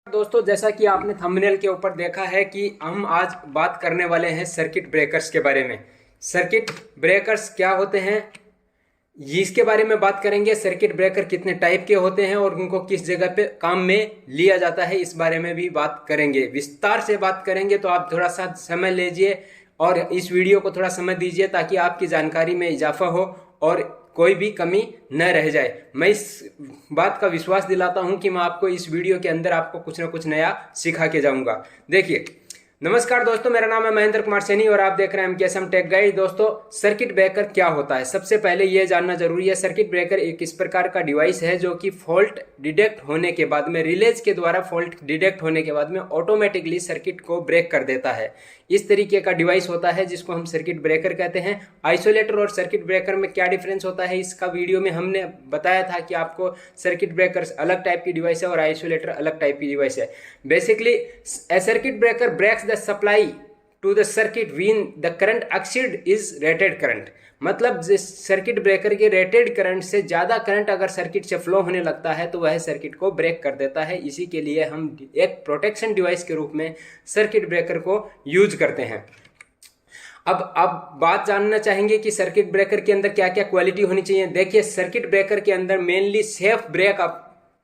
दोस्तों, जैसा कि आपने थंबनेल के ऊपर देखा है कि हम आज बात करने वाले हैं सर्किट ब्रेकर्स के बारे में। सर्किट ब्रेकर्स क्या होते हैं ये इसके बारे में बात करेंगे। सर्किट ब्रेकर कितने टाइप के होते हैं और उनको किस जगह पे काम में लिया जाता है, इस बारे में भी बात करेंगे, विस्तार से बात करेंगे। तो आप थोड़ा सा समय लीजिए और इस वीडियो को थोड़ा समय दीजिए ताकि आपकी जानकारी में इजाफा हो और कोई भी कमी न रह जाए। मैं इस बात का विश्वास दिलाता हूं कि मैं आपको इस वीडियो के अंदर आपको कुछ ना कुछ नया सिखा के जाऊंगा। देखिए, नमस्कार दोस्तों, मेरा नाम है महेंद्र कुमार सैनी और आप देख रहे हैं MKSM टेक गाइड। दोस्तों, सर्किट ब्रेकर क्या होता है, सबसे पहले यह जानना जरूरी है। सर्किट ब्रेकर एक इस प्रकार का डिवाइस है जो कि फॉल्ट डिटेक्ट होने के बाद में, रिलेज के द्वारा फॉल्ट डिटेक्ट होने के बाद में ऑटोमेटिकली सर्किट को ब्रेक कर देता है। इस तरीके का डिवाइस होता है जिसको हम सर्किट ब्रेकर कहते हैं। आइसोलेटर और सर्किट ब्रेकर में क्या डिफरेंस होता है, इसका वीडियो में हमने बताया था कि आपको सर्किट ब्रेकर अलग टाइप की डिवाइस है और आइसोलेटर अलग टाइप की डिवाइस है। Basically a circuit breaker breaks the supply to the circuit when the current exceed is rated current. मतलब सर्किट ब्रेकर के रेटेड करंट से ज़्यादा करंट अगर सर्किट से फ्लो होने लगता है तो वह सर्किट को ब्रेक कर देता है। इसी के लिए हम एक प्रोटेक्शन डिवाइस के रूप में सर्किट ब्रेकर को यूज करते हैं। अब आप बात जानना चाहेंगे कि सर्किट ब्रेकर के अंदर क्या क्या क्वालिटी होनी चाहिए। देखिए, सर्किट ब्रेकर के अंदर mainly safe break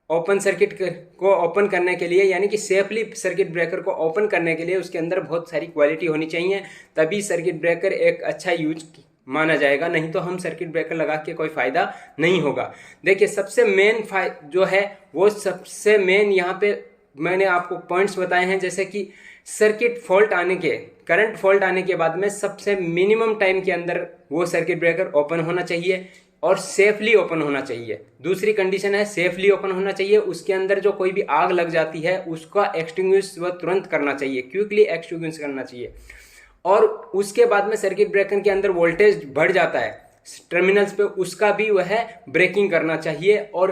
open circuit को ओपन करने के लिए, यानी कि सेफली सर्किट ब्रेकर को ओपन करने के लिए उसके अंदर बहुत सारी क्वालिटी होनी चाहिए, तभी सर्किट ब्रेकर एक अच्छा यूज माना जाएगा। नहीं तो हम सर्किट ब्रेकर लगा के कोई फायदा नहीं होगा। देखिए, सबसे मेन जो है वो सबसे मेन यहाँ पे मैंने आपको पॉइंट्स बताए हैं, जैसे कि सर्किट फॉल्ट आने के, करंट फॉल्ट आने के बाद में सबसे मिनिमम टाइम के अंदर वो सर्किट ब्रेकर ओपन होना चाहिए और सेफली ओपन होना चाहिए। दूसरी कंडीशन है सेफली ओपन होना चाहिए। उसके अंदर जो कोई भी आग लग जाती है उसका एक्सटिंग्विश वह तुरंत करना चाहिए, क्विकली एक्सटिंग्विश करना चाहिए। और उसके बाद में सर्किट ब्रेकर के अंदर वोल्टेज बढ़ जाता है टर्मिनल्स पे, उसका भी वह ब्रेकिंग करना चाहिए और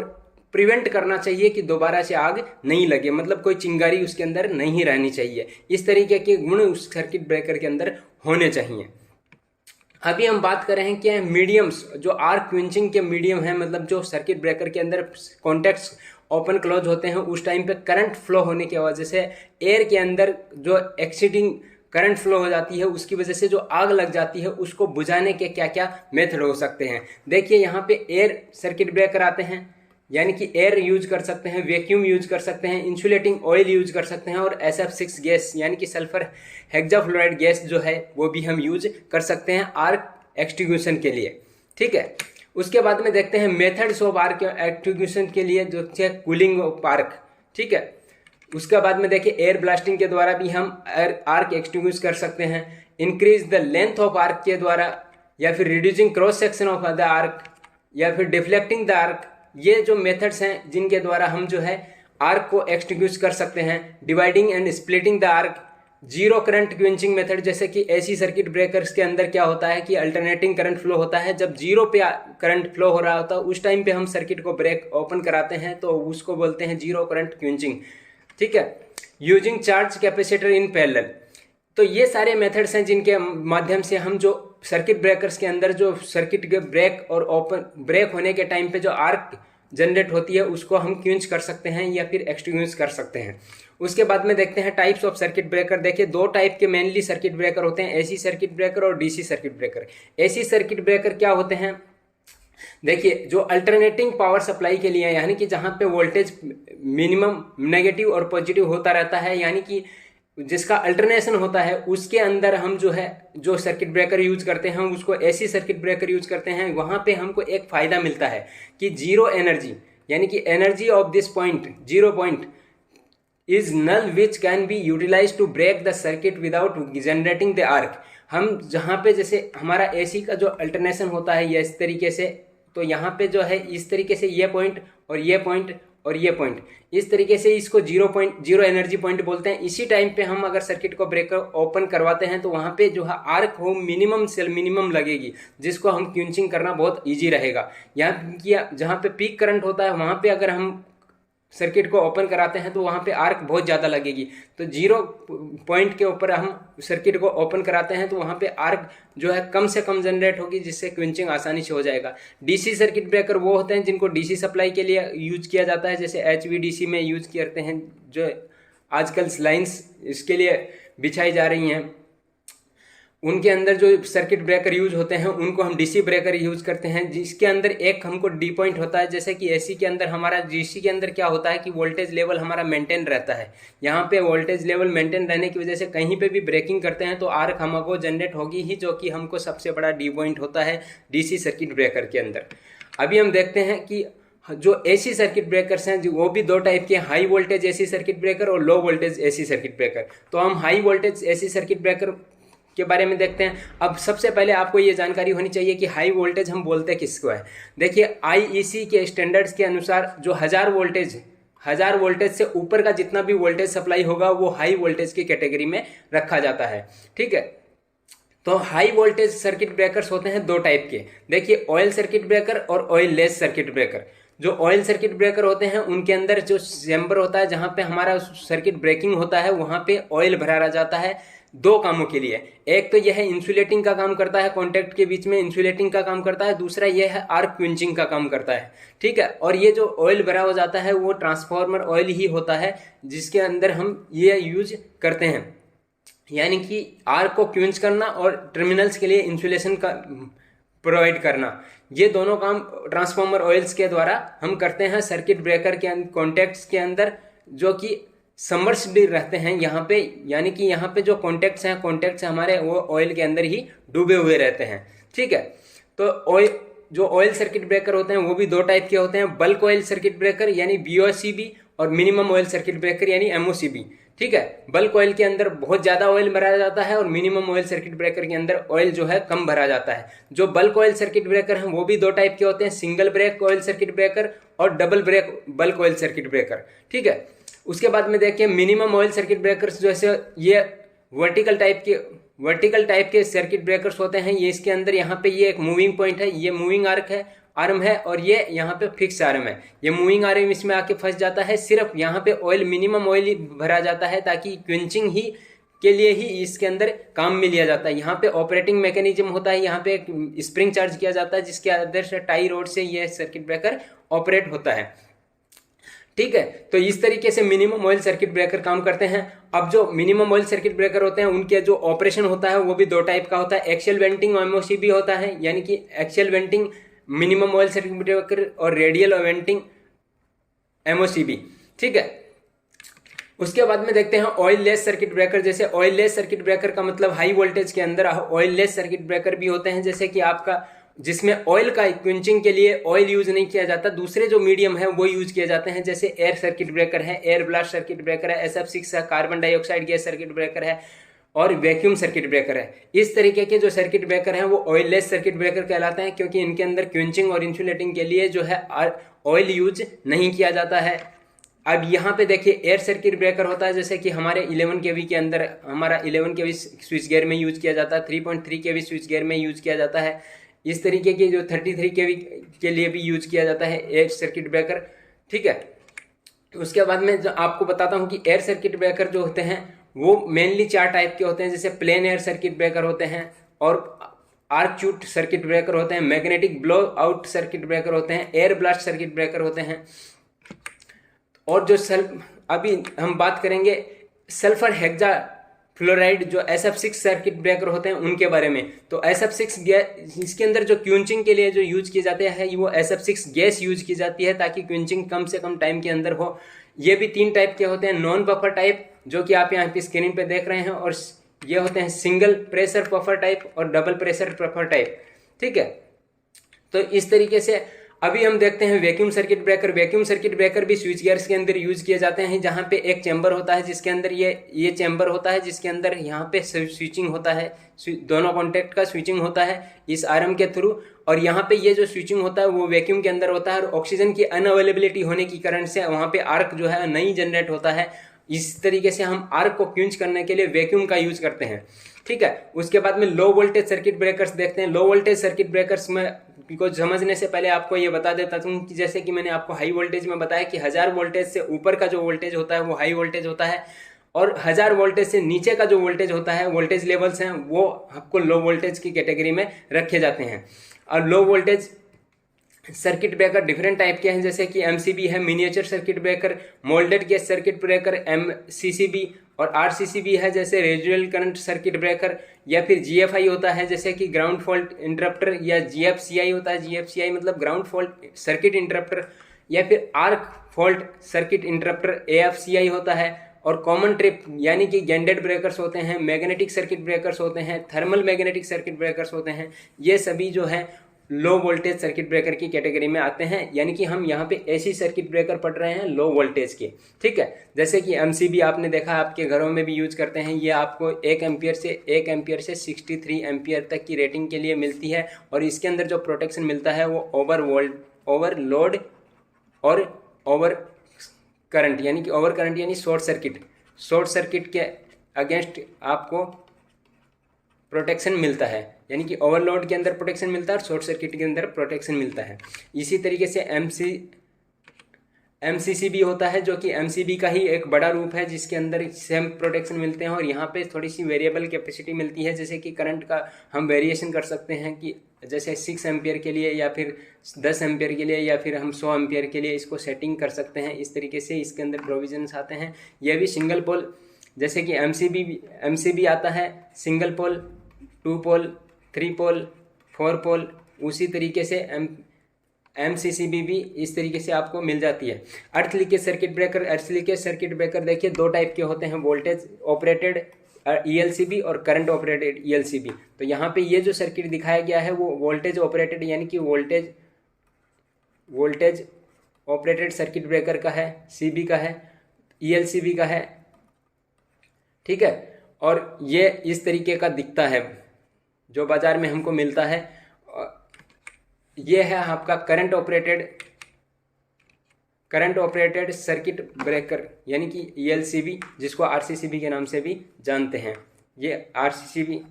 प्रिवेंट करना चाहिए कि दोबारा से आग नहीं लगे, मतलब कोई चिंगारी उसके अंदर नहीं रहनी चाहिए। इस तरीके के गुण उस सर्किट ब्रेकर के अंदर होने चाहिए। अभी हम बात कर रहे हैं कि मीडियम्स, जो आर्क क्विंचिंग के मीडियम है, मतलब जो सर्किट ब्रेकर के अंदर कॉन्टैक्ट्स ओपन क्लोज होते हैं उस टाइम पे करंट फ्लो होने की वजह से एयर के अंदर जो एक्सीडिंग करंट फ्लो हो जाती है, उसकी वजह से जो आग लग जाती है उसको बुझाने के क्या क्या मेथड हो सकते हैं। देखिए, यहाँ पे एयर सर्किट ब्रेकर आते हैं, यानी कि एयर यूज कर सकते हैं, वैक्यूम यूज कर सकते हैं, इंसुलेटिंग ऑयल यूज कर सकते हैं और SF6 गैस यानी कि सल्फर हेक्साफ्लोराइड गैस जो है वो भी हम यूज कर सकते हैं आर्क एक्सटिंग्विशन के लिए। ठीक है, उसके बाद में देखते हैं मेथड्स ऑफ आर्क एक्सटिंग्विशन के लिए, जो है कूलिंग ऑफ आर्क। ठीक है, उसके बाद में देखिए एयर ब्लास्टिंग के द्वारा भी हम आर्क एक्सटिंग्विश कर सकते हैं। Increase the length of arc के द्वारा, या फिर reducing cross section of the arc, या फिर डिफ्लेक्टिंग द आर्क। ये जो मेथड्स हैं जिनके द्वारा हम जो है आर्क को एक्सटिंग्विश कर सकते हैं। Dividing and splitting the arc, zero current quenching method, जैसे कि AC सर्किट ब्रेकर्स के अंदर क्या होता है कि अल्टरनेटिंग करंट फ्लो होता है। जब जीरो पे करंट फ्लो हो रहा होता है उस टाइम पे हम सर्किट को ब्रेक ओपन कराते हैं, तो उसको बोलते हैं जीरो करंट क्विंचिंग। ठीक है, using charge capacitor in parallel. तो ये सारे मेथड्स हैं जिनके माध्यम से हम जो सर्किट ब्रेकर्स के अंदर जो सर्किट के ब्रेक और ओपन ब्रेक होने के टाइम पे जो आर्क जनरेट होती है उसको हम क्विंच कर सकते हैं या फिर एक्सटिंग्विश कर सकते हैं। उसके बाद में देखते हैं टाइप्स ऑफ सर्किट ब्रेकर। देखिए, दो टाइप के मेनली सर्किट ब्रेकर होते हैं, AC सर्किट ब्रेकर और DC circuit breaker. AC circuit breaker क्या होते हैं, देखिए, जो अल्टरनेटिंग पावर सप्लाई के लिए, यानी कि जहां पे वोल्टेज मिनिमम नेगेटिव और पॉजिटिव होता रहता है, यानी कि जिसका अल्टरनेशन होता है, उसके अंदर हम जो है जो सर्किट ब्रेकर यूज करते हैं उसको AC सर्किट ब्रेकर यूज करते हैं। वहां पे हमको एक फायदा मिलता है कि जीरो एनर्जी, यानी कि energy of this point, zero point is null which can be utilize to break the circuit without generating the arc. हम जहाँ पे जैसे हमारा AC का जो अल्टरनेशन होता है ये इस तरीके से, तो यहाँ पे जो है इस तरीके से ये पॉइंट और ये पॉइंट और ये पॉइंट, इस तरीके से इसको जीरो एनर्जी पॉइंट बोलते हैं। इसी टाइम पे हम अगर सर्किट को ब्रेकर ओपन करवाते हैं तो वहाँ पे जो है आर्क हो मिनिमम से मिनिमम लगेगी, जिसको हम क्विंचिंग करना बहुत इजी रहेगा। यहाँ जहाँ पे पीक करंट होता है वहाँ पे अगर हम सर्किट को ओपन कराते हैं तो वहाँ पे आर्क बहुत ज़्यादा लगेगी। तो जीरो पॉइंट के ऊपर हम सर्किट को ओपन कराते हैं तो वहाँ पे आर्क जो है कम से कम जनरेट होगी, जिससे क्विंचिंग आसानी से हो जाएगा। DC सर्किट ब्रेकर वो होते हैं जिनको DC सप्लाई के लिए यूज किया जाता है, जैसे HVDC में यूज करते हैं, जो आजकल लाइंस इसके लिए बिछाई जा रही हैं, उनके अंदर जो सर्किट ब्रेकर यूज होते हैं उनको हम डीसी ब्रेकर यूज करते हैं, जिसके अंदर एक हमको डी पॉइंट होता है। जैसे कि एसी के अंदर हमारा, डीसी के अंदर क्या होता है कि वोल्टेज लेवल हमारा मेंटेन रहता है। यहाँ पे वोल्टेज लेवल मेंटेन रहने की वजह से कहीं पे भी ब्रेकिंग करते हैं तो आर्क हमको जनरेट होगी ही, जो कि हमको सबसे बड़ा डी पॉइंट होता है डीसी सर्किट ब्रेकर के अंदर। अभी हम देखते हैं कि जो एसी सर्किट ब्रेकर्स हैं वो भी दो टाइप के, high voltage AC circuit breaker और low voltage AC circuit breaker. तो हम high voltage AC circuit breaker के बारे में देखते हैं। अब सबसे पहले आपको ये जानकारी होनी चाहिए कि हाई वोल्टेज हम बोलते किसको है। देखिए आईईसी के स्टैंडर्ड्स के अनुसार जो 1000 वोल्टेज से ऊपर का जितना भी वोल्टेज सप्लाई होगा वो हाई वोल्टेज की कैटेगरी में रखा जाता है। ठीक है, तो हाई वोल्टेज सर्किट ब्रेकर्स होते हैं दो टाइप के। देखिए ऑयल सर्किट ब्रेकर और ऑयल लेस सर्किट ब्रेकर। जो ऑयल सर्किट ब्रेकर होते हैं उनके अंदर जो चैम्बर होता है जहाँ पे हमारा सर्किट ब्रेकिंग होता है वहाँ पे ऑयल भरा जाता है दो कामों के लिए। एक तो यह इंसुलेटिंग का काम करता है, कॉन्टैक्ट के बीच में इंसुलेटिंग का काम करता है। दूसरा यह है आर्क क्विंचिंग का काम करता है। ठीक है, और ये जो ऑयल भरा हो जाता है वो ट्रांसफार्मर ऑयल ही होता है जिसके अंदर हम ये यूज करते हैं, यानी कि आर्क को क्विंच करना और टर्मिनल्स के लिए इंसुलेशन का प्रोवाइड करना। ये दोनों काम ट्रांसफार्मर ऑयल्स के द्वारा हम करते हैं सर्किट ब्रेकर के कॉन्टैक्ट्स के अंदर, जो कि सबमर्ज्ड रहते हैं यहाँ पे, यानी कि यहाँ पे जो कॉन्टैक्ट्स हमारे वो ऑयल के अंदर ही डूबे हुए रहते हैं। ठीक है, तो जो ऑयल सर्किट ब्रेकर होते हैं वो भी दो टाइप के होते हैं, बल्क ऑयल सर्किट ब्रेकर यानी बीओसीबी और मिनिमम ऑयल सर्किट ब्रेकर यानी एमओसीबी। ठीक है, बल्क ऑयल के अंदर बहुत ज्यादा ऑयल भरा जाता है और मिनिमम ऑयल सर्किट ब्रेकर के अंदर ऑयल जो है कम भरा जाता है। जो बल्क ऑयल सर्किट ब्रेकर हैं वो भी दो टाइप के होते हैं, single break oil circuit breaker और double break bulk oil circuit breaker. ठीक है, उसके बाद में देखिए मिनिमम ऑयल सर्किट ब्रेकर्स जैसे ये वर्टिकल टाइप के सर्किट ब्रेकर्स होते हैं। ये इसके अंदर यहाँ पे ये एक मूविंग पॉइंट है, ये मूविंग आर्म है और ये यहाँ पे फिक्स आर्म है। ये मूविंग आर्म इसमें आके फंस जाता है, सिर्फ यहाँ पे ऑयल मिनिमम ऑयल ही भरा जाता है ताकि क्विंचिंग ही के लिए ही इसके अंदर काम में लिया जाता है। यहाँ पे ऑपरेटिंग मैकेनिज्म होता है, यहाँ पे एक स्प्रिंग चार्ज किया जाता है जिसके अंदर से टाई रोड से ये सर्किट ब्रेकर ऑपरेट होता है। ठीक है, तो इस तरीके से मिनिमम ऑयल सर्किट ब्रेकर काम करते हैं। अब जो मिनिमम ऑयल सर्किट ब्रेकर होते हैं उनके जो ऑपरेशन होता है वो भी दो टाइप का होता है, एक्सियल वेंटिंग एमओसीबी होता है, यानी कि एक्सियल वेंटिंग मिनिमम ऑयल सर्किट ब्रेकर और रेडियल वेंटिंग एमओसीबी। ठीक है, उसके बाद में देखते हैं ऑयल लेस सर्किट ब्रेकर। जैसे ऑयल लेस सर्किट ब्रेकर का मतलब हाई वोल्टेज के अंदर ऑयल लेस सर्किट ब्रेकर भी होते हैं, जैसे कि आपका जिसमें ऑयल का क्विंचिंग के लिए ऑयल यूज नहीं किया जाता, दूसरे जो मीडियम है वो यूज किए जाते हैं। जैसे एयर सर्किट ब्रेकर है, एयर ब्लास्ट सर्किट ब्रेकर है, SF6 है, carbon dioxide gas circuit breaker है और वैक्यूम सर्किट ब्रेकर है। इस तरीके के जो सर्किट ब्रेकर हैं वो ऑयल लेस सर्किट ब्रेकर कहलाते हैं, क्योंकि इनके अंदर क्विंचिंग और इंसुलेटिंग के लिए जो है ऑयल यूज नहीं किया जाता है। अब यहाँ पे देखिए एयर सर्किट ब्रेकर होता है, जैसे कि हमारे 11 kV के अंदर हमारा 11 kV स्विच गियर में यूज किया जाता है, 3.3 kV स्विच गियर में यूज किया जाता है। इस तरीके के जो 33 kV के लिए भी यूज किया जाता है एयर सर्किट ब्रेकर। ठीक है, उसके बाद में जो आपको बताता हूँ कि एयर सर्किट ब्रेकर जो होते हैं वो मेनली चार टाइप के होते हैं। जैसे प्लेन एयर सर्किट ब्रेकर होते हैं और आर्क्यूट सर्किट ब्रेकर होते हैं, magnetic blow out circuit breaker होते हैं, एयर ब्लास्ट सर्किट ब्रेकर होते हैं। और जो अभी हम बात करेंगे सल्फर हेक्सा फ्लोराइड जो SF6 सर्किट ब्रेकर होते हैं उनके बारे में। तो SF6 इसके अंदर जो क्विंचिंग के लिए जो यूज किए जाते हैं वो SF6 गैस यूज की जाती है ताकि क्विंचिंग कम से कम टाइम के अंदर हो। ये भी तीन टाइप के होते हैं, नॉन बफर टाइप जो कि आप यहाँ पे स्क्रीन पे देख रहे हैं, और ये होते हैं सिंगल प्रेशर बफर टाइप और डबल प्रेशर बफर टाइप। ठीक है, तो इस तरीके से अभी हम देखते हैं vacuum circuit breaker. Vacuum circuit breaker भी स्विच गियर्स के अंदर यूज किए जाते हैं, जहां पे एक चैम्बर होता है जिसके अंदर ये चैम्बर होता है जिसके अंदर यहाँ पे स्विचिंग होता है, दोनों कॉन्टैक्ट का स्विचिंग होता है इस आर्म के थ्रू, और यहाँ पे ये जो स्विचिंग होता है वो वैक्यूम के अंदर होता है और ऑक्सीजन की अनअवेलेबिलिटी होने के कारण से वहाँ पे आर्क जो है नहीं जनरेट होता है। इस तरीके से हम आर्क को क्विंच करने के लिए वैक्यूम का यूज करते हैं। ठीक है, उसके बाद में लो वोल्टेज सर्किट ब्रेकर्स देखते हैं। लो वोल्टेज सर्किट ब्रेकर्स में को समझने से पहले आपको ये बता देता हूँ कि जैसे कि मैंने आपको हाई वोल्टेज में बताया कि 1000 वोल्टेज से ऊपर का जो वोल्टेज होता है वो हाई वोल्टेज होता है, और 1000 वोल्टेज से नीचे का जो वोल्टेज होता है, वोल्टेज लेवल्स हैं, वो आपको लो वोल्टेज की कैटेगरी में रखे जाते हैं। और low voltage circuit breaker different type के हैं, जैसे कि एमसीबी है, miniature circuit breaker, moulded gauge circuit breaker, MCCB और आरसीसीबी है, जैसे रेजिडुअल करंट सर्किट ब्रेकर, या फिर जीएफआई होता है जैसे कि ग्राउंड फॉल्ट इंटरप्टर, या जीएफसीआई होता है, जीएफसीआई मतलब ग्राउंड फॉल्ट सर्किट इंटरप्टर, या फिर आर्क फॉल्ट सर्किट इंटरप्टर एएफसीआई होता है। और कॉमन ट्रिप यानी कि गेंडेड ब्रेकर्स होते हैं, मैग्नेटिक सर्किट ब्रेकर्स होते हैं, थर्मल मैग्नेटिक सर्किट ब्रेकर्स होते हैं। ये सभी जो है लो वोल्टेज सर्किट ब्रेकर की कैटेगरी में आते हैं, यानी कि हम यहाँ पे ऐसी सर्किट ब्रेकर पढ़ रहे हैं लो वोल्टेज के, ठीक है। जैसे कि एमसीबी आपने देखा आपके घरों में भी यूज करते हैं, ये आपको 1 एम्पियर से 63 एम्पियर तक की रेटिंग के लिए मिलती है। और इसके अंदर जो प्रोटेक्शन मिलता है वो ओवरलोड और ओवर करंट यानी शॉर्ट सर्किट के अगेंस्ट आपको प्रोटेक्शन मिलता है, यानी कि ओवरलोड के अंदर प्रोटेक्शन मिलता है और शॉर्ट सर्किट के अंदर प्रोटेक्शन मिलता है। इसी तरीके से एमसीसीबी होता है, जो कि एमसीबी का ही एक बड़ा रूप है, जिसके अंदर सेम प्रोटेक्शन मिलते हैं और यहाँ पे थोड़ी सी वेरिएबल कैपेसिटी मिलती है, जैसे कि करंट का हम वेरिएशन कर सकते हैं कि जैसे 6 एम्पियर के लिए या फिर 10 एम्पियर के लिए या फिर हम 100 एम्पियर के लिए इसको सेटिंग कर सकते हैं। इस तरीके से इसके अंदर प्रोविजंस आते हैं। यह भी सिंगल पोल, जैसे कि एमसीबी आता है सिंगल पोल, 2 पोल, 3 पोल, 4 पोल, उसी तरीके से एमसीसीबी भी इस तरीके से आपको मिल जाती है। अर्थ लीकेज सर्किट ब्रेकर देखिए 2 टाइप के होते हैं, वोल्टेज ऑपरेटेड ईएलसीबी और करंट ऑपरेटेड ईएलसीबी। तो यहाँ पे ये जो सर्किट दिखाया गया है वो वोल्टेज ऑपरेटेड यानी कि वोल्टेज ऑपरेटेड सर्किट ब्रेकर का है, सीबी का है, ईएलसीबी का है, ठीक है। और ये इस तरीके का दिखता है जो बाजार में हमको मिलता है। ये है आपका करंट ऑपरेटेड सर्किट ब्रेकर यानी कि ईएलसीबी, जिसको आरसीसीबी के नाम से भी जानते हैं। ये आरसीसीबी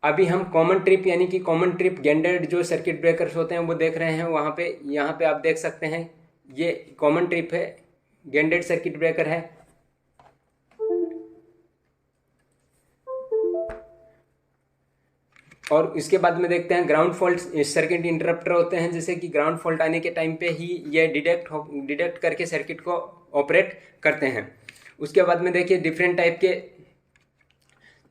अभी हम कॉमन ट्रिप गेंडेड जो सर्किट ब्रेकर्स होते हैं वो देख रहे हैं। यहाँ पे आप देख सकते हैं ये कॉमन ट्रिप है, गेंडेड सर्किट ब्रेकर है। और इसके बाद में देखते हैं ग्राउंड फॉल्ट सर्किट इंटरप्टर होते हैं, जैसे कि ग्राउंड फॉल्ट आने के टाइम पे ही ये डिटेक्ट करके सर्किट को ऑपरेट करते हैं। उसके बाद में देखिए डिफरेंट टाइप के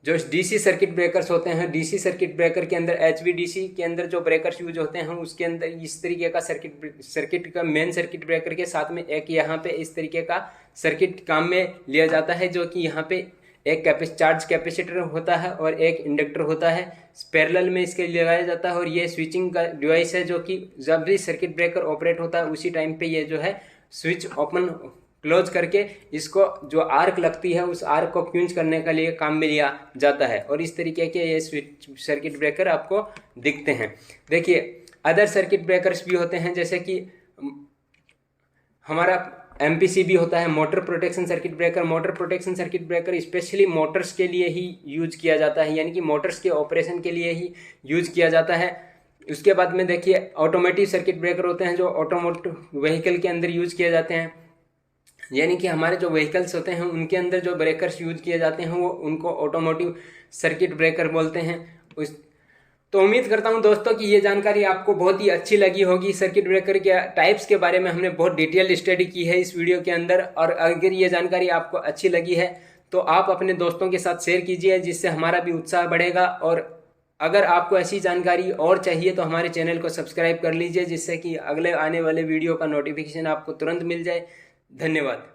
जो डीसी सर्किट ब्रेकर्स होते हैं। डीसी सर्किट ब्रेकर के अंदर एचवीडीसी के अंदर जो ब्रेकर्स यूज होते हैं उसके अंदर इस तरीके का सर्किट का मेन सर्किट ब्रेकर के साथ में एक यहाँ पे इस तरीके का सर्किट काम में लिया जाता है, जो कि यहाँ पे एक चार्ज कैपेसिटर होता है और एक इंडक्टर होता है, पैरेलल में इसके लगाया जाता है। और ये स्विचिंग का डिवाइस है, जो कि जब भी सर्किट ब्रेकर ऑपरेट होता है उसी टाइम पे ये जो है स्विच ओपन क्लोज करके इसको जो आर्क लगती है उस आर्क को क्यूंज करने के लिए काम में लिया जाता है। और इस तरीके के ये स्विच सर्किट ब्रेकर आपको दिखते हैं। देखिए अदर सर्किट ब्रेकर्स भी होते हैं, जैसे कि हमारा एमपीसीबी होता है, motor protection circuit breaker. Motor protection circuit breaker specially Motors के लिए ही यूज किया जाता है, यानी कि मोटर्स के ऑपरेशन के लिए ही यूज किया जाता है। उसके बाद में देखिए ऑटोमेटिव सर्किट ब्रेकर होते हैं, जो ऑटोमोटिव व्हीकल के अंदर यूज किए जाते हैं, यानी कि हमारे जो व्हीकल्स होते हैं उनके अंदर जो ब्रेकर्स यूज किए जाते हैं वो उनको ऑटोमोटिव सर्किट ब्रेकर बोलते हैं। तो उम्मीद करता हूं दोस्तों कि ये जानकारी आपको बहुत ही अच्छी लगी होगी। सर्किट ब्रेकर के टाइप्स के बारे में हमने बहुत डिटेल स्टडी की है इस वीडियो के अंदर, और अगर ये जानकारी आपको अच्छी लगी है तो आप अपने दोस्तों के साथ शेयर कीजिए, जिससे हमारा भी उत्साह बढ़ेगा। और अगर आपको ऐसी जानकारी और चाहिए तो हमारे चैनल को सब्सक्राइब कर लीजिए, जिससे कि अगले आने वाले वीडियो का नोटिफिकेशन आपको तुरंत मिल जाए। धन्यवाद।